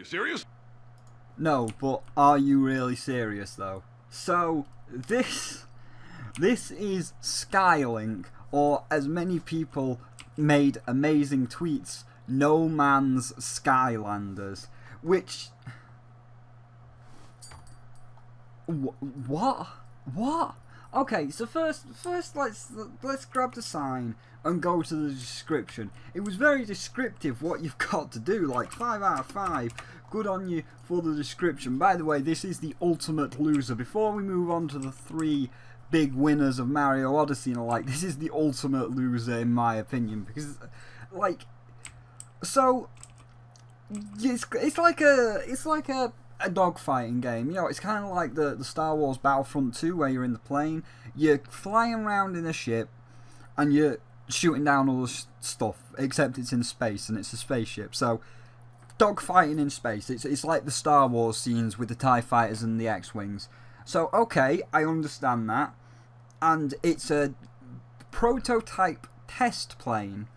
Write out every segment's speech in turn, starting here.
serious? No, but are you really serious though? So, this is Skylink, or as many people made amazing tweets, No Man's Skylanders, which... What? What? Okay, so first let's grab the sign and go to the description. It was very descriptive what you've got to do, like 5 out of 5. Good on you for the description. By the way, this is the ultimate loser. Before we move on to the 3 big winners of Mario Odyssey and like, this is the ultimate loser in my opinion, because like, so it's like a dogfighting game. You know, it's kind of like the Star Wars Battlefront 2 where you're in the plane, you're flying around in a ship and you're shooting down all the stuff, except it's in space and it's a spaceship. So dogfighting in space, it's like the Star Wars scenes with the TIE fighters and the X-Wings. So okay, I understand that, and it's a prototype test plane,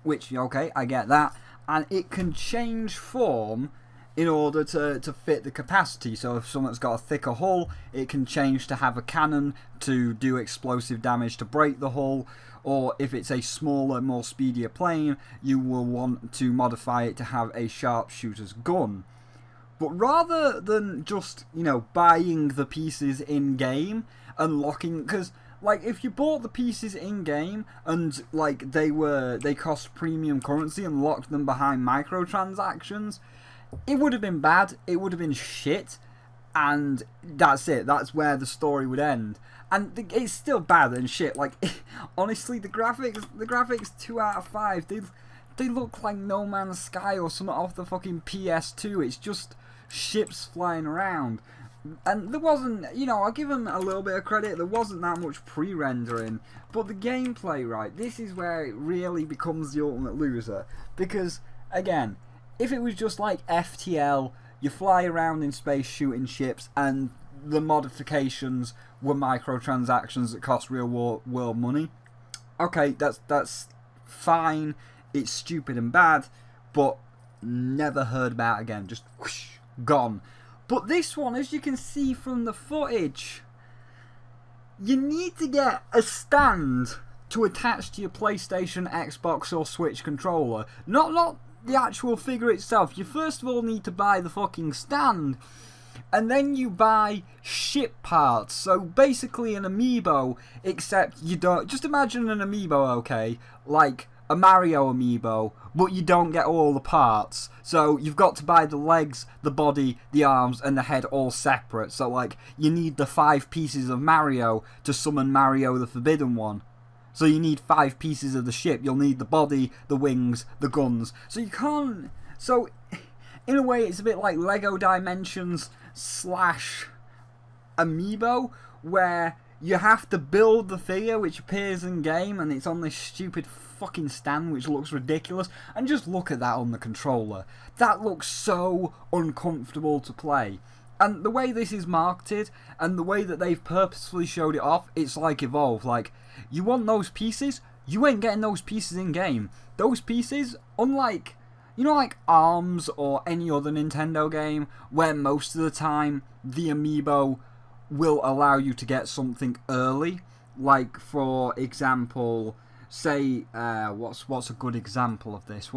which, okay, I get that, and it can change form in order to fit the capacity. So if someone's got a thicker hull, it can change to have a cannon to do explosive damage to break the hull, or if it's a smaller, more speedier plane, you will want to modify it to have a sharpshooter's gun. But rather than just, you know, buying the pieces in-game and locking... Because, like, if you bought the pieces in-game and, like, they cost premium currency and locked them behind microtransactions, it would have been bad, it would have been shit, and that's it. That's where the story would end. And it's still bad and shit. Like, honestly, the graphics 2 out of 5, they look like No Man's Sky or something off the fucking PS2. It's just ships flying around. And there wasn't, you know, I'll give them a little bit of credit, there wasn't that much pre-rendering. But the gameplay, right, this is where it really becomes the ultimate loser. Because, again, if it was just like FTL, you fly around in space shooting ships, and the modifications were microtransactions that cost real world money, okay, that's fine. It's stupid and bad, but never heard about again. Just whoosh, gone. But this one, as you can see from the footage, you need to get a stand to attach to your PlayStation, Xbox or Switch controller. Not the actual figure itself. You first of all need to buy the fucking stand, and then you buy ship parts. So basically an amiibo, except you don't... Just imagine an amiibo, okay, like a Mario amiibo, but you don't get all the parts. So you've got to buy the legs, the body, the arms, and the head all separate. So like, you need the 5 pieces of Mario to summon Mario the Forbidden One. So you need 5 pieces of the ship. You'll need the body, the wings, the guns. So you can't... So, in a way, it's a bit like Lego Dimensions / Amiibo, where you have to build the figure which appears in game, and it's on this stupid fucking stand which looks ridiculous. And just look at that on the controller. That looks so uncomfortable to play. And the way this is marketed, and the way that they've purposefully showed it off, it's like Evolve. Like, you want those pieces? You ain't getting those pieces in game. Those pieces, unlike, you know, like ARMS or any other Nintendo game, where most of the time the amiibo will allow you to get something early. Like, for example, say, what's a good example of this?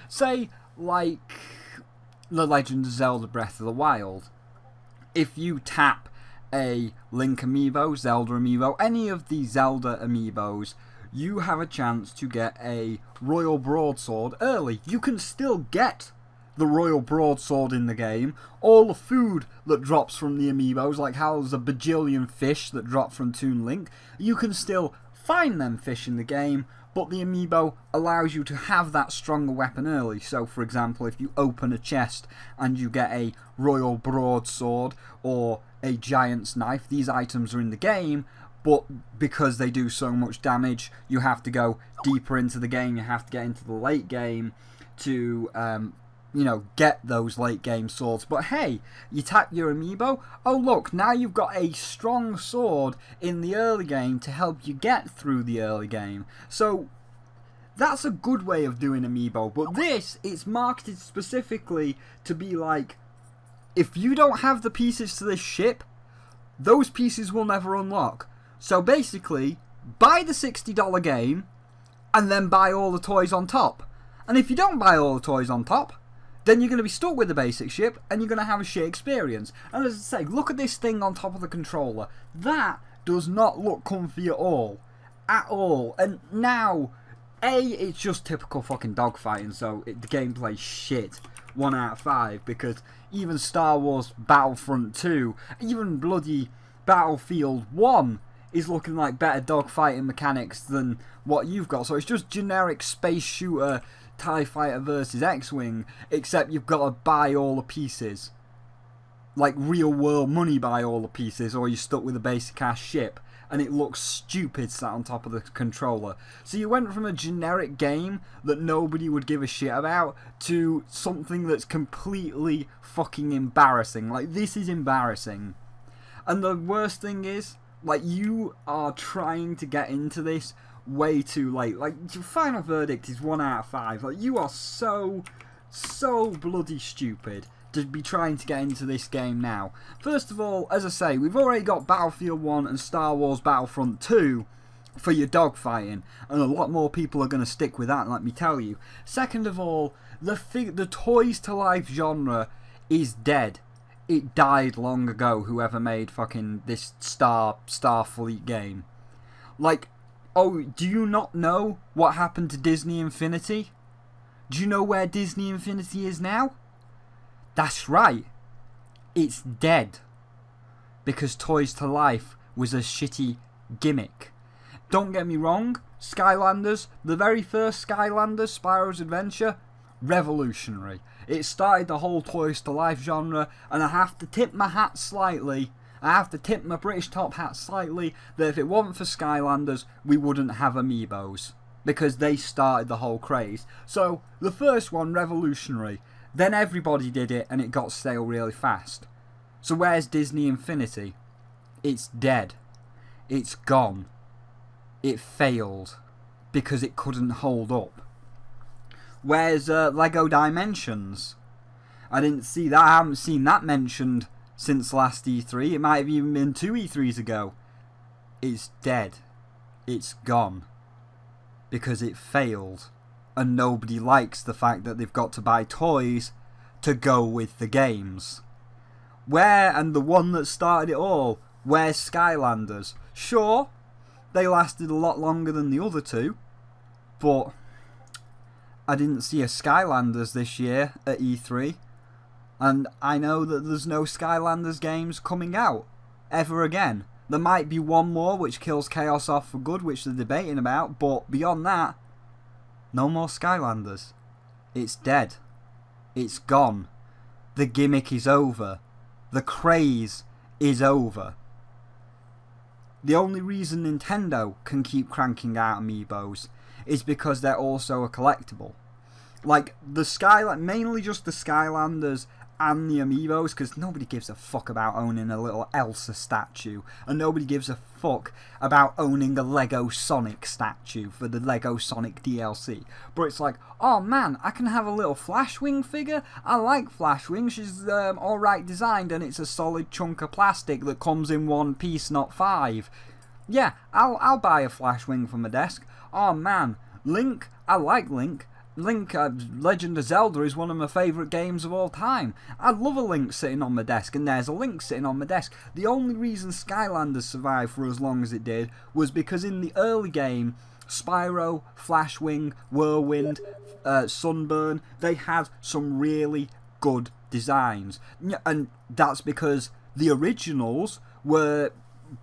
Say, like The Legend of Zelda Breath of the Wild. If you tap a Link amiibo, Zelda amiibo, any of the Zelda amiibos, you have a chance to get a Royal Broadsword early. You can still get the Royal Broadsword in the game. All the food that drops from the amiibos, like how there's a bajillion fish that drop from Toon Link, you can still find them fish in the game, but the amiibo allows you to have that stronger weapon early. So, for example, if you open a chest and you get a Royal Broadsword or a Giant's Knife, these items are in the game, but because they do so much damage, you have to go deeper into the game, you have to get into the late game to, you know, get those late game swords. But hey, you tap your amiibo, oh look, now you've got a strong sword in the early game to help you get through the early game. So That's a good way of doing amiibo, but this, it's marketed specifically to be like, if you don't have the pieces to this ship, those pieces will never unlock. So basically, buy the $60 game, and then buy all the toys on top. And if you don't buy all the toys on top, then you're going to be stuck with the basic ship, and you're going to have a shit experience. And as I say, look at this thing on top of the controller. That does not look comfy at all. At all. And now, it's just typical fucking dogfighting, so the gameplay's shit. 1 out of 5, because even Star Wars Battlefront 2, even bloody Battlefield 1 is looking like better dogfighting mechanics than what you've got. So it's just generic space shooter, TIE Fighter versus X-Wing, except you've got to buy all the pieces. Like real world money buy all the pieces, or you're stuck with a basic ass ship. And it looks stupid sat on top of the controller. So you went from a generic game that nobody would give a shit about to something that's completely fucking embarrassing. Like, this is embarrassing. And the worst thing is, like, you are trying to get into this way too late. Like, your final verdict is 1 out of 5. Like, you are so bloody stupid to be trying to get into this game now. First of all, as I say, we've already got Battlefield 1 and Star Wars Battlefront 2 for your dogfighting, and a lot more people are going to stick with that, let me tell you. Second of all, the Toys to Life genre is dead. It died long ago, whoever made fucking this Starfleet game. Like, oh, do you not know what happened to Disney Infinity? Do you know where Disney Infinity is now? That's right, it's dead, because Toys to Life was a shitty gimmick. Don't get me wrong, Skylanders, the very first Skylanders, Spyro's Adventure, revolutionary. It started the whole Toys to Life genre, and I have to tip my hat slightly, I have to tip my British top hat slightly, that if it wasn't for Skylanders, we wouldn't have amiibos, because they started the whole craze. So, the first one, revolutionary. Then everybody did it and it got stale really fast. So where's Disney Infinity? It's dead. It's gone. It failed because it couldn't hold up. Where's Lego Dimensions? I didn't see that. I haven't seen that mentioned since last E3. It might have even been 2 E3s ago. It's dead. It's gone. Because it failed. And nobody likes the fact that they've got to buy toys to go with the games. And the one that started it all, where's Skylanders? Sure, they lasted a lot longer than the other two, but I didn't see a Skylanders this year at E3, and I know that there's no Skylanders games coming out ever again. There might be one more which kills Chaos off for good, which they're debating about, but beyond that, no more Skylanders. It's dead. It's gone. The gimmick is over. The craze is over. The only reason Nintendo can keep cranking out amiibos is because they're also a collectible. Like, mainly just the Skylanders and the amiibos, because nobody gives a fuck about owning a little Elsa statue, and nobody gives a fuck about owning a Lego Sonic statue for the Lego Sonic DLC. But it's like, oh man, I can have a little Flashwing figure. I like Flashwing, she's alright designed, and it's a solid chunk of plastic that comes in one piece, not 5. Yeah, I'll buy a Flashwing for my desk. Oh man, Link, I like Link. Legend of Zelda is one of my favourite games of all time. I love a Link sitting on my desk, and there's a Link sitting on my desk. The only reason Skylanders survived for as long as it did was because in the early game, Spyro, Flashwing, Whirlwind, Sunburn, they had some really good designs. And that's because the originals were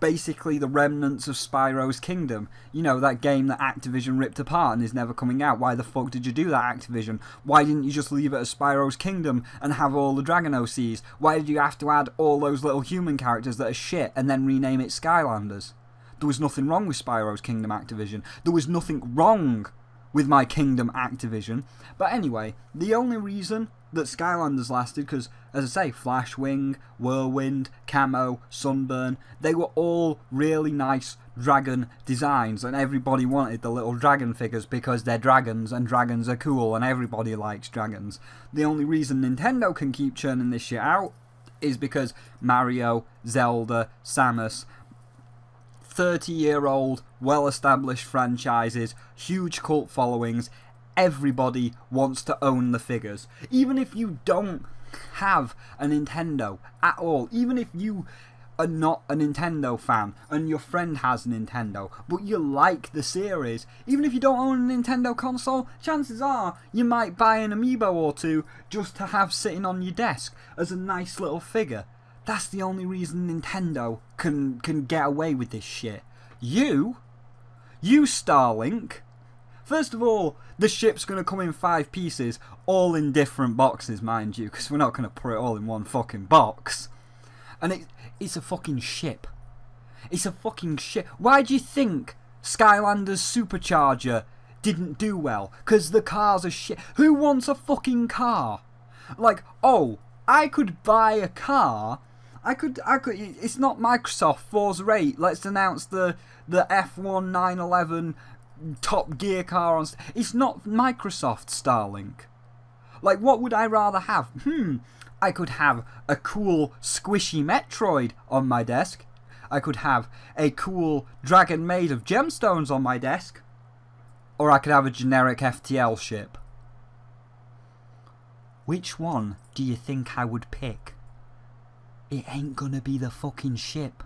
basically the remnants of Spyro's Kingdom. You know, that game that Activision ripped apart and is never coming out. Why the fuck did you do that, Activision? Why didn't you just leave it as Spyro's Kingdom and have all the Dragon OCs? Why did you have to add all those little human characters that are shit and then rename it Skylanders? There was nothing wrong with Spyro's Kingdom, Activision. There was nothing wrong with my Kingdom, Activision. But anyway, the only reason that Skylanders lasted because, as I say, Flashwing, Whirlwind, Camo, Sunburn, they were all really nice dragon designs, and everybody wanted the little dragon figures because they're dragons and dragons are cool and everybody likes dragons. The only reason Nintendo can keep churning this shit out is because Mario, Zelda, Samus, 30-year-old, well-established franchises, huge cult followings, everybody wants to own the figures. Even if you don't have a Nintendo at all, even if you are not a Nintendo fan and your friend has a Nintendo, but you like the series, even if you don't own a Nintendo console, chances are you might buy an amiibo or two just to have sitting on your desk as a nice little figure. That's the only reason Nintendo can get away with this shit. You Starlink, first of all, the ship's going to come in 5 pieces, all in different boxes, mind you, because we're not going to put it all in one fucking box. And it's a fucking ship. It's a fucking ship. Why do you think Skylanders Supercharger didn't do well? Because the cars are shit. Who wants a fucking car? Like, oh, I could buy a car. I could. It's not Microsoft Forza 8. Let's announce the F1 911 Top Gear car on. It's not Microsoft Starlink. Like, what would I rather have? I could have a cool squishy Metroid on my desk. I could have a cool dragon made of gemstones on my desk. Or I could have a generic FTL ship. Which one do you think I would pick? It ain't gonna be the fucking ship.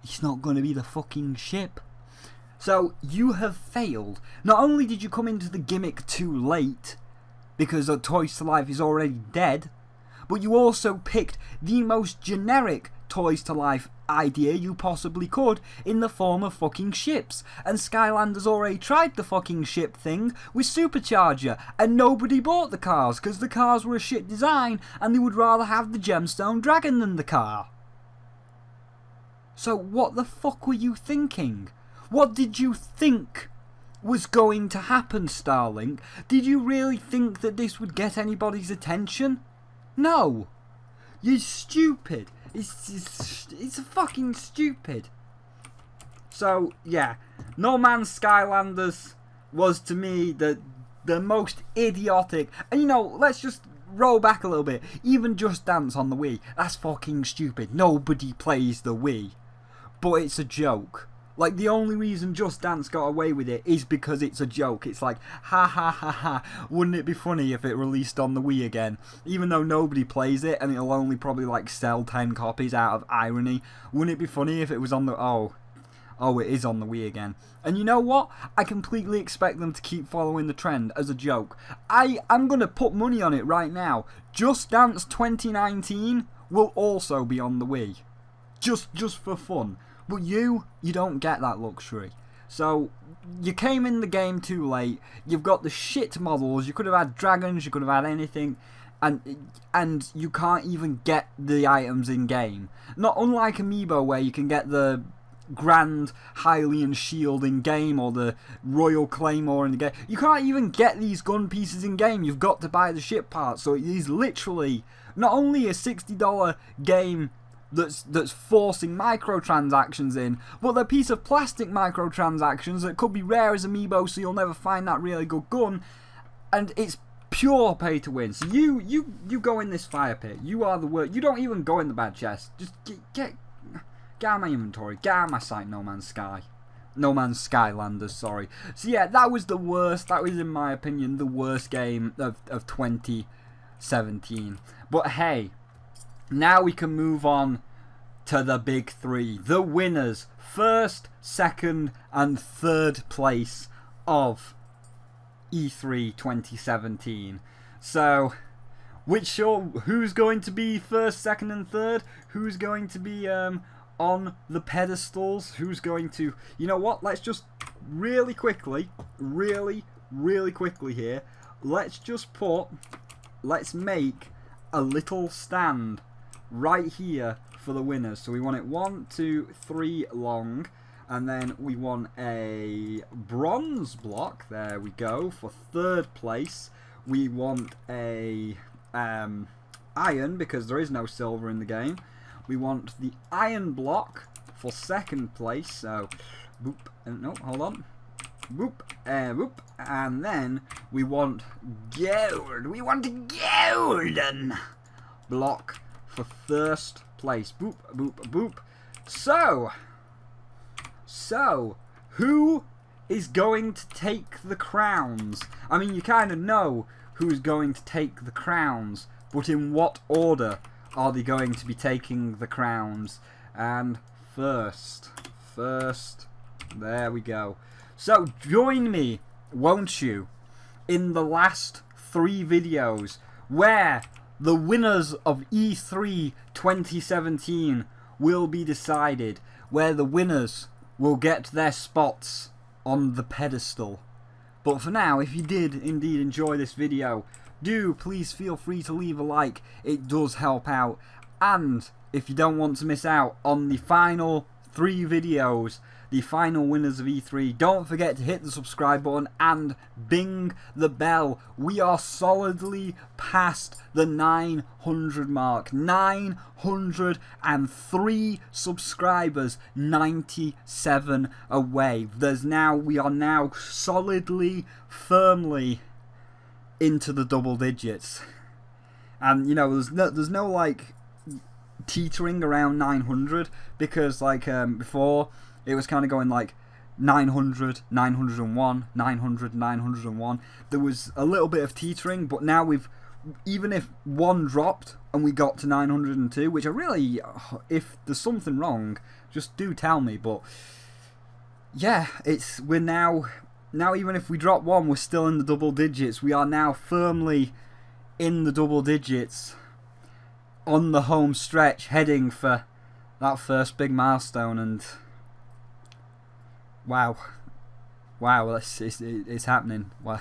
It's not gonna be the fucking ship. So, you have failed. Not only did you come into the gimmick too late, because Toys to Life is already dead, but you also picked the most generic Toys to Life idea you possibly could in the form of fucking ships. And Skylanders already tried the fucking ship thing with Supercharger, and nobody bought the cars because the cars were a shit design and they would rather have the gemstone dragon than the car. So what the fuck were you thinking? What did you think was going to happen, Starlink? Did you really think that this would get anybody's attention? No. You're stupid. It's fucking stupid. So, yeah. No Man's Skylanders was, to me, the most idiotic. And, you know, let's just roll back a little bit. Even Just Dance on the Wii. That's fucking stupid. Nobody plays the Wii. But it's a joke. Like, the only reason Just Dance got away with it is because it's a joke. It's like, ha ha ha ha, wouldn't it be funny if it released on the Wii again? Even though nobody plays it and it'll only probably like sell 10 copies out of irony, wouldn't it be funny if it was on the... Oh, it is on the Wii again. And you know what? I completely expect them to keep following the trend as a joke. I'm going to put money on it right now. Just Dance 2019 will also be on the Wii. Just for fun. But you don't get that luxury. So, you came in the game too late. You've got the shit models. You could have had dragons. You could have had anything. And you can't even get the items in game. Not unlike Amiibo, where you can get the Grand Hylian Shield in game or the Royal Claymore in the game. You can't even get these gun pieces in game. You've got to buy the ship parts. So it is literally not only a $60 game that's forcing microtransactions in, but they're a piece of plastic microtransactions that could be rare as Amiibo, so you'll never find that really good gun, and it's pure pay to win. So you go in this fire pit. You are the worst. You don't even go in the bad chest. Just get out of my inventory. Get out of my sight. No Man's Skylanders, sorry. So yeah, that was the worst. That was, in my opinion, the worst game of 2017. But hey, now we can move on to the big 3. The winners. First, second, and third place of E3 2017. So, who's going to be first, second, and third? Who's going to be on the pedestals? Who's going to... You know what? Let's just really quickly here. Let's make a little stand right here for the winners. So we want it 1, 2, 3 long, and then we want a bronze block, there we go, for third place. we want a iron, because there is no silver in the game. We want the iron block for second place. So, boop. No, hold on. Whoop, whoop, and then we want gold. We want a golden block for first place. Boop, boop, boop. So, who is going to take the crowns? I mean, you kind of know who's going to take the crowns, but in what order are they going to be taking the crowns? And first, there we go. So join me, won't you, in the last 3 videos where the winners of E3 2017 will be decided, where the winners will get their spots on the pedestal. But for now, if you did indeed enjoy this video, do please feel free to leave a like, it does help out. And if you don't want to miss out on the final 3 videos, the final winners of E3, don't forget to hit the subscribe button and bing the bell. We are solidly past the 900 mark. 903 subscribers, 97 away. We are now solidly, firmly into the double digits. And you know, there's no like teetering around 900, because like before it was kind of going like 900, 901, 900, 901. There was a little bit of teetering, but now even if one dropped and we got to 902, which I really, if there's something wrong, just do tell me. But yeah, we're now even if we drop one, we're still in the double digits. We are now firmly in the double digits on the home stretch, heading for that first big milestone. And wow, it's happening. Well,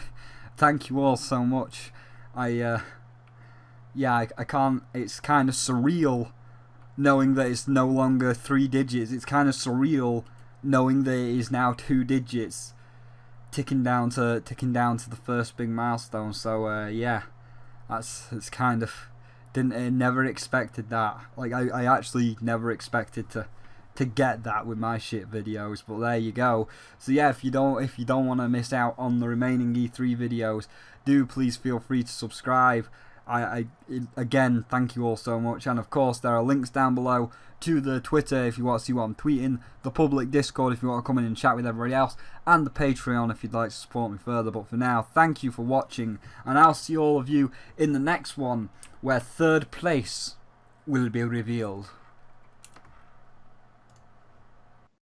thank you all so much. I can't. It's kind of surreal knowing that it's no longer 3 digits. It's kind of surreal knowing that it is now 2 digits, ticking down to the first big milestone. So yeah, it's kind of never expected that. Like I actually never expected to get that with my shit videos, but there you go. So yeah, if you don't want to miss out on the remaining E3 videos, do please feel free to subscribe. Again, thank you all so much, and of course there are links down below to the Twitter if you want to see what I'm tweeting, the public Discord if you want to come in and chat with everybody else, and the Patreon if you'd like to support me further. But for now, thank you for watching, and I'll see all of you in the next one, where third place will be revealed.